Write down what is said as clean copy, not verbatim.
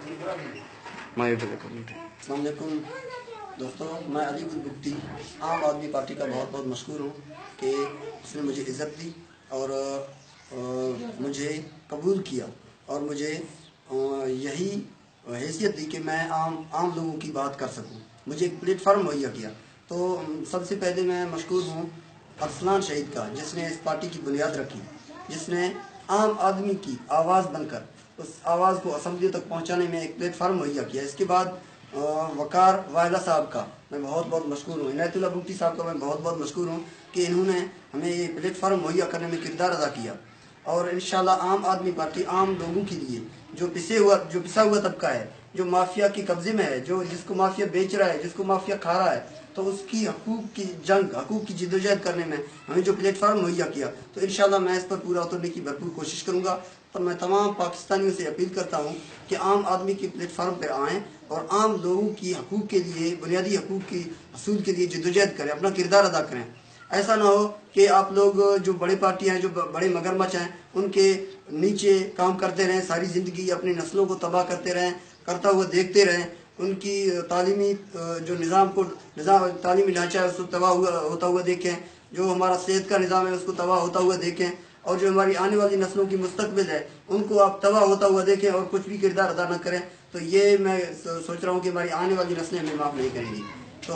अस्सलाम वालेकुम दोस्तों, मैं अली बुगटी आम आदमी पार्टी का बहुत बहुत मशहूर हूँ कि उसने मुझे इज़्ज़त दी और मुझे कबूल किया और मुझे यही हैसियत दी कि मैं आम लोगों की बात कर सकूँ। मुझे एक प्लेटफार्म मुहैया किया। तो सबसे पहले मैं मशकूर हूँ अरसलान शहीद का, जिसने इस पार्टी की बुनियाद रखी, जिसने आम आदमी की आवाज़ बनकर उस आवाज़ को असम्बली तक पहुँचाने में एक प्लेटफार्म मुहैया किया। इसके बाद वकार वायला साहब का मैं बहुत बहुत मशकूर हूँ, इनायतुल्लाह बुगटी साहब का मैं बहुत बहुत मशकूर हूँ कि इन्होंने हमें ये प्लेटफार्म मुहैया करने में किरदार अदा किया। और इंशाल्लाह आम आदमी पार्टी आम लोगों के लिए जो पिसा हुआ तबका है, जो माफिया के कब्जे में है, जो जिसको माफिया बेच रहा है, जिसको माफिया खा रहा है, तो उसकी हकूक की जंग, हकूक की जिद्दोजहद करने में हमें जो प्लेटफार्म मुहैया किया, तो इंशाल्लाह मैं इस पर पूरा उतरने की भरपूर कोशिश करूँगा। तो मैं तमाम पाकिस्तानियों से अपील करता हूँ कि आम आदमी के प्लेटफार्म पर आएँ और आम लोगों की हकूक के लिए, बुनियादी हकूक की हसूल के लिए जिद्दोजहद करें, अपना किरदार अदा करें। ऐसा ना हो कि आप लोग जो बड़े पार्टियां हैं, जो बड़े मगरमच्छ हैं, उनके नीचे काम करते रहें, सारी ज़िंदगी अपनी नस्लों को तबाह करते रहें, करता हुआ देखते रहें, उनकी तालीमी जो तालीमी ढांचा है उसको तबाह होता हुआ देखें, जो हमारा सेहत का निज़ाम है उसको तबाह होता हुआ देखें, और जो हमारी आने वाली नस्लों की मुस्तकबिल है उनको आप तबाह होता हुआ देखें और कुछ भी किरदार अदा न करें। तो ये मैं सोच रहा हूँ कि हमारी आने वाली नस्लें हमें माफ़ नहीं करेंगी। तो